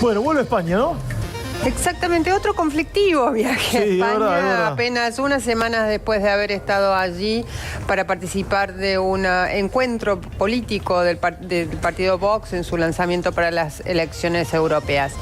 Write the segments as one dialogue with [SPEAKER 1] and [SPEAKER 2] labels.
[SPEAKER 1] Bueno, vuelve a España, ¿no?
[SPEAKER 2] Exactamente, otro conflictivo viaje a España,
[SPEAKER 1] es verdad.
[SPEAKER 2] apenas unas semanas después de haber estado allí para participar de un encuentro político del partido Vox en su lanzamiento para las elecciones europeas.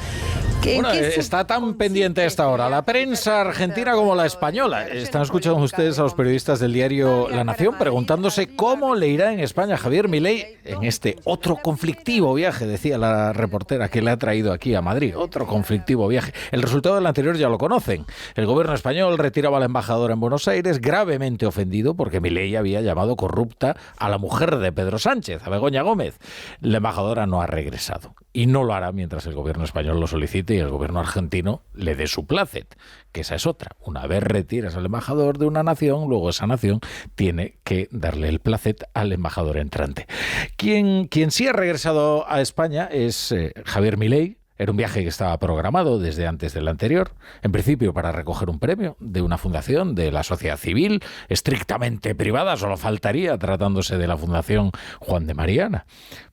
[SPEAKER 3] Bueno, está tan pendiente a esta hora la prensa argentina como la española. Están escuchando ustedes a los periodistas del diario La Nación preguntándose cómo le irá en España a Javier Milei en este otro conflictivo viaje, decía la reportera que le ha traído aquí a Madrid. Otro conflictivo viaje. El resultado del anterior ya lo conocen. El gobierno español retiraba a la embajadora en Buenos Aires, gravemente ofendido porque Milei había llamado corrupta a la mujer de Pedro Sánchez, a Begoña Gómez. La embajadora no ha regresado y no lo hará mientras el gobierno español lo solicite y el gobierno argentino le dé su plácet, que esa es otra. Una vez retiras al embajador de una nación, luego esa nación tiene que darle el plácet al embajador entrante. Quien sí ha regresado a España es Javier Milei. Era un viaje que estaba programado desde antes del anterior, en principio para recoger un premio de una fundación de la sociedad civil, estrictamente privada, solo faltaría tratándose de la Fundación Juan de Mariana.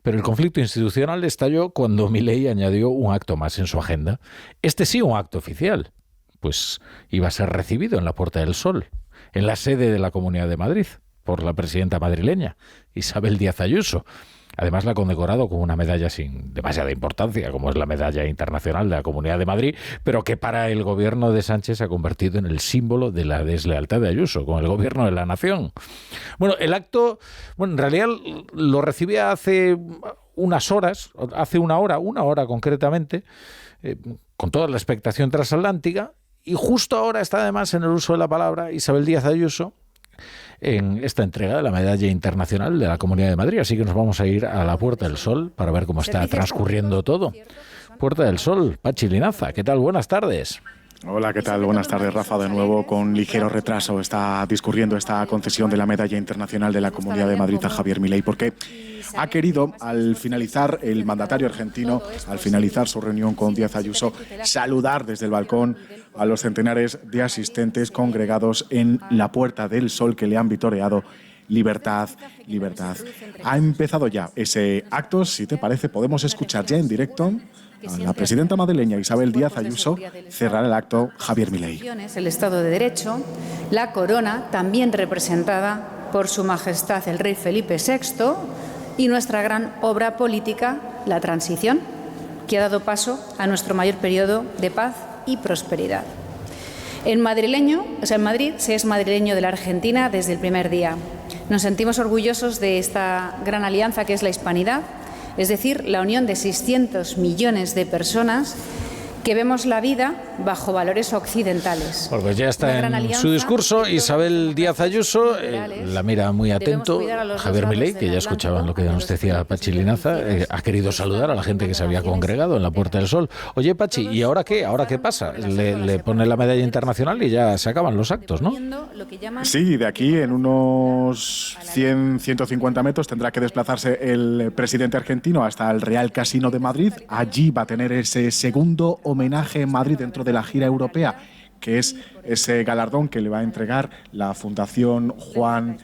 [SPEAKER 3] Pero el conflicto institucional estalló cuando Milei añadió un acto más en su agenda. Este sí, un acto oficial, pues iba a ser recibido en la Puerta del Sol, en la sede de la Comunidad de Madrid, por la presidenta madrileña, Isabel Díaz Ayuso. Además la ha condecorado con una medalla sin demasiada importancia, como es la Medalla Internacional de la Comunidad de Madrid, pero que para el gobierno de Sánchez se ha convertido en el símbolo de la deslealtad de Ayuso con el gobierno de la nación. Bueno, el acto, en realidad lo recibía hace unas horas, hace una hora concretamente, con toda la expectación transatlántica, y justo ahora está además en el uso de la palabra Isabel Díaz Ayuso en esta entrega de la Medalla Internacional de la Comunidad de Madrid. Así que nos vamos a ir a la Puerta del Sol para ver cómo está transcurriendo todo. Puerta del Sol, Pachi Linaza, ¿qué tal? Buenas tardes.
[SPEAKER 4] Hola, ¿qué tal? Buenas tardes, Rafa. De nuevo, con ligero retraso está discurriendo esta concesión de la Medalla Internacional de la Comunidad de Madrid a Javier Milei, porque ha querido, al finalizar el mandatario argentino, al finalizar su reunión con Díaz Ayuso, saludar desde el balcón a los centenares de asistentes congregados en la Puerta del Sol que le han vitoreado. Libertad, libertad. Ha empezado ya ese acto. Si te parece, podemos escuchar ya en directo a la presidenta madrileña Isabel Díaz Ayuso cerrar el acto Javier Milei.
[SPEAKER 5] El Estado de Derecho, la corona, también representada por Su Majestad el Rey Felipe VI, y nuestra gran obra política, la transición, que ha dado paso a nuestro mayor periodo de paz y prosperidad. En Madrid se es madrileño de la Argentina desde el primer día. Nos sentimos orgullosos de esta gran alianza que es la hispanidad, es decir, la unión de 600 millones de personas que vemos la vida bajo valores occidentales.
[SPEAKER 3] Pues ya está en su discurso Isabel Díaz Ayuso, la mira muy atento Javier Milei, que ya escuchaban lo que nos decía Pachi Linaza, ha querido saludar a la gente que se había congregado en la Puerta del Sol. Oye, Pachi, ¿y ahora qué? ¿Ahora qué pasa? Le pone la medalla internacional y ya se acaban los actos, ¿no?
[SPEAKER 4] Sí, de aquí en unos 100, 150 metros tendrá que desplazarse el presidente argentino hasta el Real Casino de Madrid. Allí va a tener ese segundo homenaje en Madrid dentro de la gira europea, que es ese galardón que le va a entregar la Fundación Juan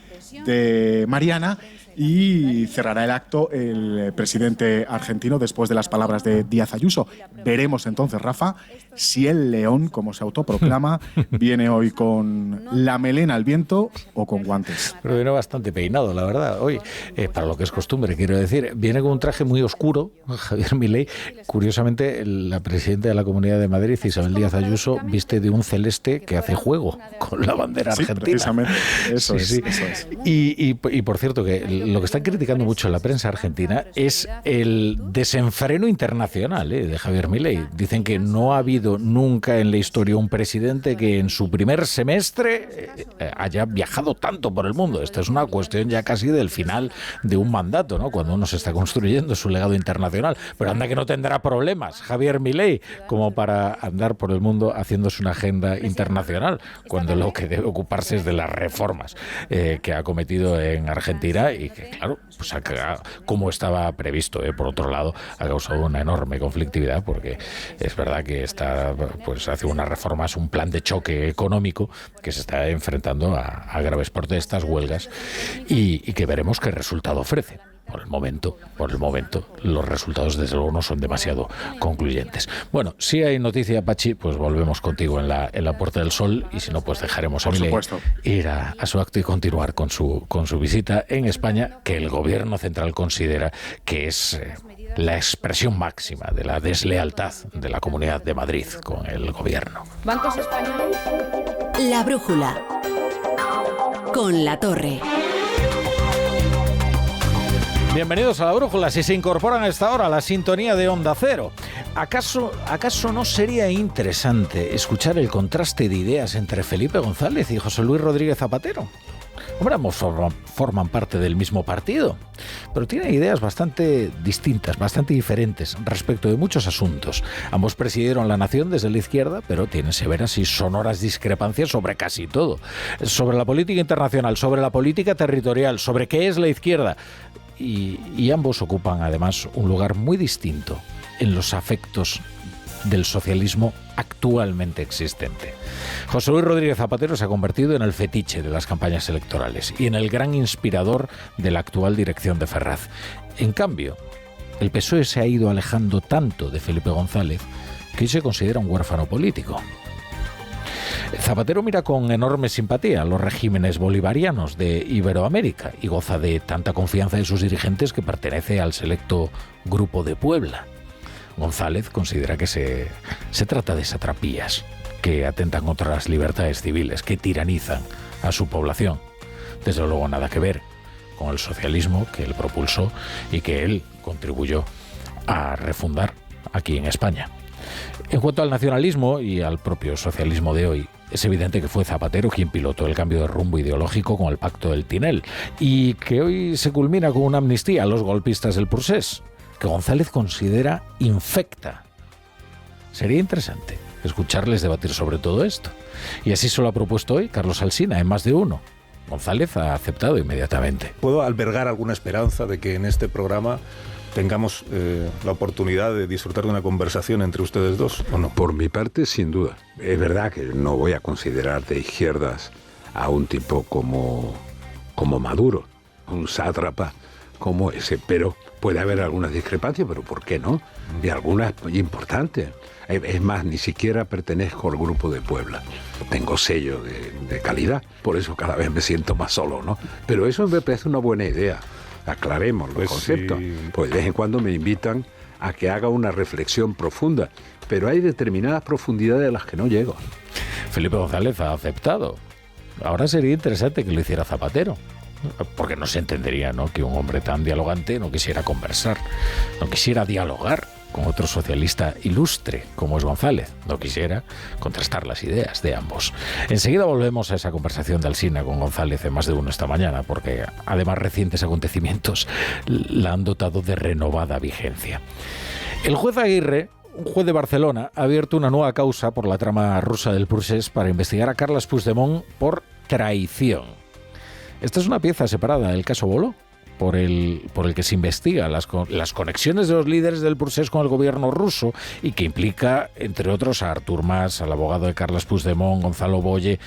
[SPEAKER 4] de Mariana, y cerrará el acto el presidente argentino después de las palabras de Díaz Ayuso. Veremos entonces, Rafa, si el león, como se autoproclama, viene hoy con la melena al viento o con guantes.
[SPEAKER 3] Pero viene bastante peinado, la verdad, hoy, para lo que es costumbre, quiero decir. Viene con un traje muy oscuro, Javier Milei. Curiosamente, la presidenta de la Comunidad de Madrid, Isabel Díaz Ayuso, viste de un celeste que hace juego con la bandera argentina.
[SPEAKER 4] Sí, precisamente, eso es.
[SPEAKER 3] Y por cierto, que lo que están criticando mucho en la prensa argentina es el desenfreno internacional de Javier Milei. Dicen que no ha habido nunca en la historia un presidente que en su primer semestre haya viajado tanto por el mundo. Esta es una cuestión ya casi del final de un mandato, ¿no? Cuando uno se está construyendo su legado internacional. Pero anda que no tendrá problemas Javier Milei como para andar por el mundo haciéndose una agenda internacional, cuando lo que debe ocuparse es de las reformas que ha cometido en Argentina y que, claro, pues como estaba previsto, por otro lado, ha causado una enorme conflictividad, porque es verdad que está, pues, hace unas reformas, un plan de choque económico que se está enfrentando a graves protestas, huelgas, y que veremos qué resultado ofrece. Por el momento, los resultados desde luego no son demasiado concluyentes. Bueno, si hay noticia, Pachi, pues volvemos contigo en la Puerta del Sol, y si no, pues dejaremos a Milei ir a su acto y continuar con su visita en España, que el gobierno central considera que es la expresión máxima de la deslealtad de la Comunidad de Madrid con el gobierno.
[SPEAKER 5] Bancos españoles.
[SPEAKER 1] La brújula con La Torre.
[SPEAKER 3] Bienvenidos a La Brújula. Si se incorporan a esta hora a la sintonía de Onda Cero, ¿acaso no sería interesante escuchar el contraste de ideas entre Felipe González y José Luis Rodríguez Zapatero? Hombre, ambos forman parte del mismo partido, pero tienen ideas bastante distintas, bastante diferentes respecto de muchos asuntos. Ambos presidieron la nación desde la izquierda, pero tienen severas y sonoras discrepancias sobre casi todo. Sobre la política internacional, sobre la política territorial, sobre qué es la izquierda. Y ambos ocupan además un lugar muy distinto en los afectos del socialismo actualmente existente. José Luis Rodríguez Zapatero se ha convertido en el fetiche de las campañas electorales y en el gran inspirador de la actual dirección de Ferraz. En cambio, el PSOE se ha ido alejando tanto de Felipe González que hoy se considera un huérfano político. Zapatero mira con enorme simpatía a los regímenes bolivarianos de Iberoamérica y goza de tanta confianza de sus dirigentes que pertenece al selecto Grupo de Puebla. González considera que se trata de satrapías que atentan contra las libertades civiles, que tiranizan a su población. Desde luego nada que ver con el socialismo que él propulsó y que él contribuyó a refundar aquí en España. En cuanto al nacionalismo y al propio socialismo de hoy, es evidente que fue Zapatero quien pilotó el cambio de rumbo ideológico con el Pacto del Tinel y que hoy se culmina con una amnistía a los golpistas del Procés, que González considera infecta. Sería interesante escucharles debatir sobre todo esto. Y así se lo ha propuesto hoy Carlos Alsina en Más de Uno. González ha aceptado inmediatamente.
[SPEAKER 6] ¿Puedo albergar alguna esperanza de que en este programa tengamos la oportunidad de disfrutar de una conversación entre ustedes dos, o no?
[SPEAKER 7] Por mi parte, sin duda. Es verdad que no voy a considerar de izquierdas a un tipo como Maduro, un sátrapa como ese, pero puede haber algunas discrepancias, pero ¿por qué no? Y algunas importantes. Es más, ni siquiera pertenezco al Grupo de Puebla. Tengo sello de calidad, por eso cada vez me siento más solo, ¿no? Pero eso me parece una buena idea. Aclaremos los conceptos. Sí. Pues de vez en cuando me invitan a que haga una reflexión profunda, pero hay determinadas profundidades a las que no llego.
[SPEAKER 3] Felipe González ha aceptado. Ahora sería interesante que lo hiciera Zapatero, porque no se entendería, ¿no?, que un hombre tan dialogante no quisiera conversar, no quisiera dialogar con otro socialista ilustre como es González, no quisiera contrastar las ideas de ambos. Enseguida volvemos a esa conversación de Alsina con González en Más de Uno esta mañana, porque además recientes acontecimientos la han dotado de renovada vigencia. El juez Aguirre, un juez de Barcelona, ha abierto una nueva causa por la trama rusa del Procés para investigar a Carles Puigdemont por traición. Esta es una pieza separada del caso Volo, por el que se investiga las conexiones de los líderes del Procés con el gobierno ruso y que implica, entre otros, a Artur Mas, al abogado de Carles Puigdemont, Gonzalo Boye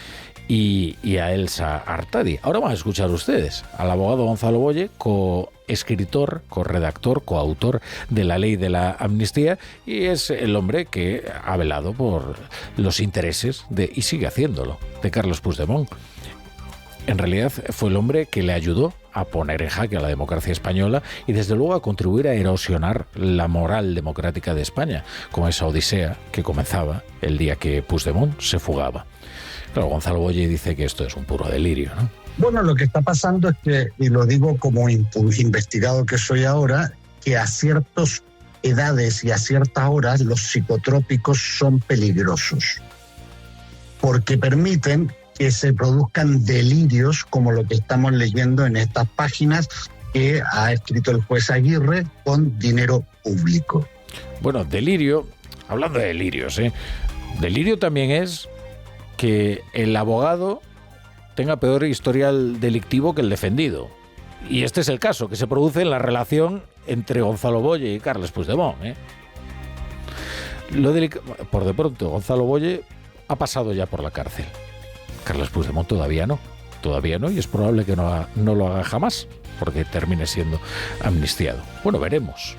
[SPEAKER 3] y a Elsa Artadi. Ahora van a escuchar ustedes al abogado Gonzalo Boye, coescritor, corredactor, coautor de la ley de la amnistía, y es el hombre que ha velado por los intereses y sigue haciéndolo, de Carles Puigdemont. En realidad fue el hombre que le ayudó a poner en jaque a la democracia española y desde luego a contribuir a erosionar la moral democrática de España, con esa odisea que comenzaba el día que Puigdemont se fugaba. Claro, Gonzalo Boye dice que esto es un puro delirio, ¿no?
[SPEAKER 8] Bueno, lo que está pasando es que, y lo digo como investigado que soy ahora, que a ciertas edades y a ciertas horas los psicotrópicos son peligrosos, porque permiten que se produzcan delirios como lo que estamos leyendo en estas páginas que ha escrito el juez Aguirre con dinero público.
[SPEAKER 3] Bueno, delirio, hablando de delirios, delirio también es que el abogado tenga peor historial delictivo que el defendido. Y este es el caso que se produce en la relación entre Gonzalo Boye y Carles Puigdemont. Por de pronto, Gonzalo Boye ha pasado ya por la cárcel. Carles Puigdemont todavía no. todavía no, y es probable que no lo haga jamás, porque termine siendo amnistiado. Bueno, veremos.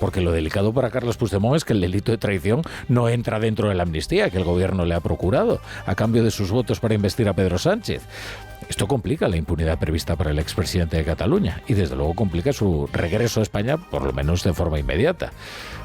[SPEAKER 3] Porque lo delicado para Carles Puigdemont es que el delito de traición no entra dentro de la amnistía que el gobierno le ha procurado a cambio de sus votos para investir a Pedro Sánchez. Esto complica la impunidad prevista para el expresidente de Cataluña y desde luego complica su regreso a España, por lo menos de forma inmediata.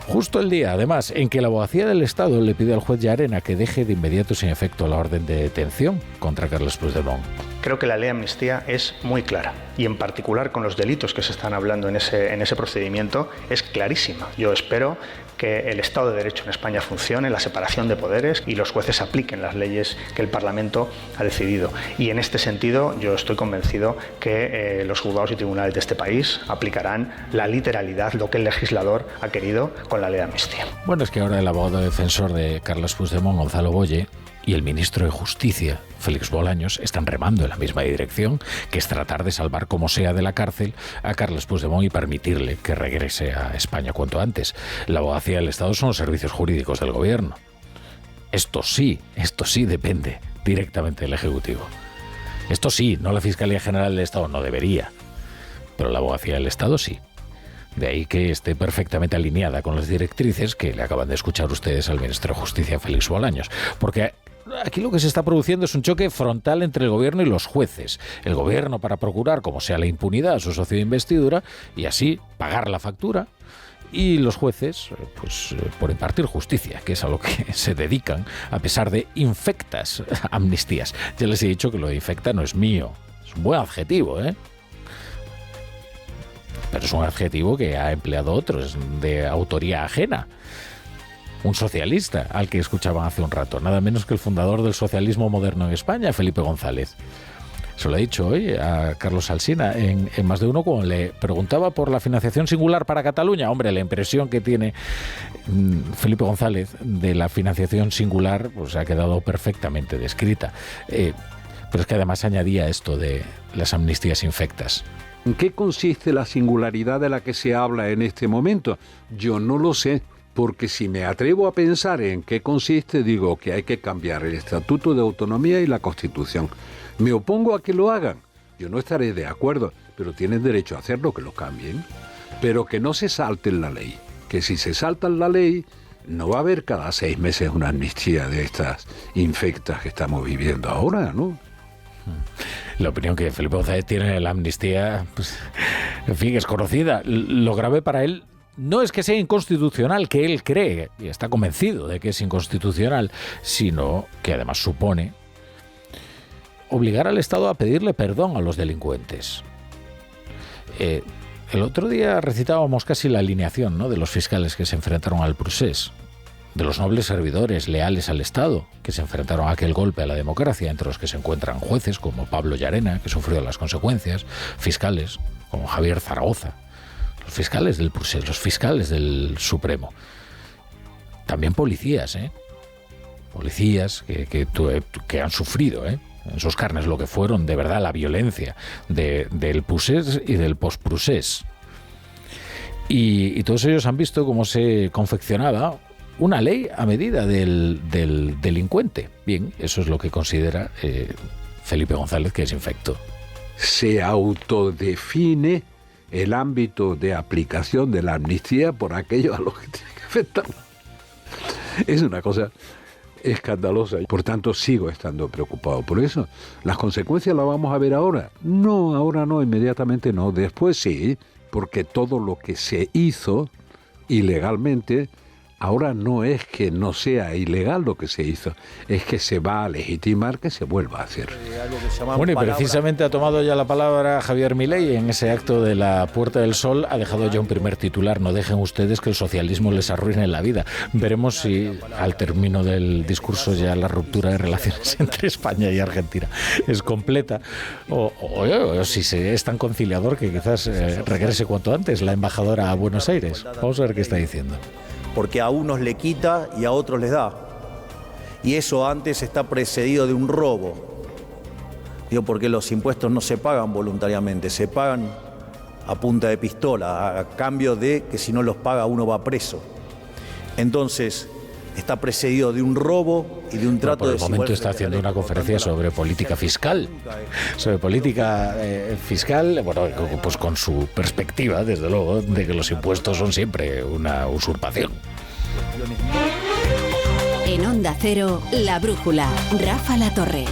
[SPEAKER 3] Justo el día, además, en que la Abogacía del Estado le pide al juez Llarena que deje de inmediato sin efecto la orden de detención contra Carles Puigdemont.
[SPEAKER 9] Creo que la ley de amnistía es muy clara y en particular con los delitos que se están hablando en ese procedimiento es clarísima. Yo espero que el Estado de Derecho en España funcione, la separación de poderes y los jueces apliquen las leyes que el Parlamento ha decidido. Y en este sentido yo estoy convencido que los juzgados y tribunales de este país aplicarán la literalidad, lo que el legislador ha querido con la ley de amnistía.
[SPEAKER 3] Bueno, es que ahora el abogado defensor de Carles Puigdemont, Gonzalo Boye, y el ministro de Justicia, Félix Bolaños, están remando en la misma dirección, que es tratar de salvar como sea de la cárcel a Carles Puigdemont y permitirle que regrese a España cuanto antes. La Abogacía del Estado son los servicios jurídicos del gobierno. Esto sí depende directamente del Ejecutivo. Esto sí, no la Fiscalía General del Estado, no debería, pero la Abogacía del Estado sí. De ahí que esté perfectamente alineada con las directrices que le acaban de escuchar ustedes al ministro de Justicia, Félix Bolaños. Porque aquí lo que se está produciendo es un choque frontal entre el gobierno y los jueces. El gobierno para procurar, como sea la impunidad, a su socio de investidura y así pagar la factura. Y los jueces, pues por impartir justicia, que es a lo que se dedican, a pesar de infectas amnistías. Ya les he dicho que lo de infecta no es mío. Es un buen adjetivo, ¿eh? Pero es un adjetivo que ha empleado otros, de autoría ajena. Un socialista, al que escuchaban hace un rato, nada menos que el fundador del socialismo moderno en España, Felipe González. Se lo he dicho hoy a Carlos Alsina en Más de Uno cuando le preguntaba por la financiación singular para Cataluña. Hombre, la impresión que tiene Felipe González de la financiación singular pues ha quedado perfectamente descrita. Pero es que además añadía esto de las amnistías infectas.
[SPEAKER 7] ¿En qué consiste la singularidad de la que se habla en este momento? Yo no lo sé, porque si me atrevo a pensar en qué consiste, digo que hay que cambiar el Estatuto de Autonomía y la Constitución. Me opongo a que lo hagan. Yo no estaré de acuerdo, pero tienen derecho a hacerlo, que lo cambien. Pero que no se salten la ley. Que si se saltan la ley, no va a haber cada 6 meses una amnistía de estas infectas que estamos viviendo ahora, ¿no?
[SPEAKER 3] La opinión que Felipe González tiene de la amnistía, pues, en fin, es conocida. Lo grave para él no es que sea inconstitucional, que él cree y está convencido de que es inconstitucional, sino que además supone obligar al Estado a pedirle perdón a los delincuentes. El otro día recitábamos casi la alineación, ¿no?, de los fiscales que se enfrentaron al procés, de los nobles servidores leales al Estado que se enfrentaron a aquel golpe a la democracia, entre los que se encuentran jueces como Pablo Llarena, que sufrió las consecuencias, fiscales como Javier Zaragoza, los fiscales del procés, los fiscales del Supremo, también policías, policías que han sufrido, en sus carnes lo que fueron de verdad la violencia del procés y del post-procés. Y todos ellos han visto cómo se confeccionaba una ley a medida del delincuente. Bien, eso es lo que considera Felipe González que es infecto.
[SPEAKER 7] Se autodefine el ámbito de aplicación de la amnistía por aquello a lo que tiene que afectar. Es una cosa escandalosa. Por tanto, sigo estando preocupado por eso. ¿Las consecuencias las vamos a ver ahora? No, ahora no, inmediatamente no. Después sí, porque todo lo que se hizo ilegalmente ahora no es que no sea ilegal lo que se hizo, es que se va a legitimar que se vuelva a hacer.
[SPEAKER 3] Bueno, y precisamente ha tomado ya la palabra Javier Milei en ese acto de la Puerta del Sol. Ha dejado ya un primer titular: no dejen ustedes que el socialismo les arruine la vida. Veremos si al término del discurso ya la ruptura de relaciones entre España y Argentina es completa o si es tan conciliador que quizás regrese cuanto antes la embajadora a Buenos Aires. Vamos a ver qué está diciendo.
[SPEAKER 10] Porque a unos le quita y a otros les da. Y eso antes está precedido de un robo. Digo, porque los impuestos no se pagan voluntariamente, se pagan a punta de pistola, a cambio de que si no los paga uno va preso. Entonces, está precedido de un robo y de un trato
[SPEAKER 3] por el
[SPEAKER 10] desigual.
[SPEAKER 3] momento está haciendo una conferencia sobre política fiscal. Sobre política fiscal, bueno, pues con su perspectiva, desde luego, de que los impuestos son siempre una usurpación.
[SPEAKER 1] En Onda Cero, La Brújula, Rafa La Torre.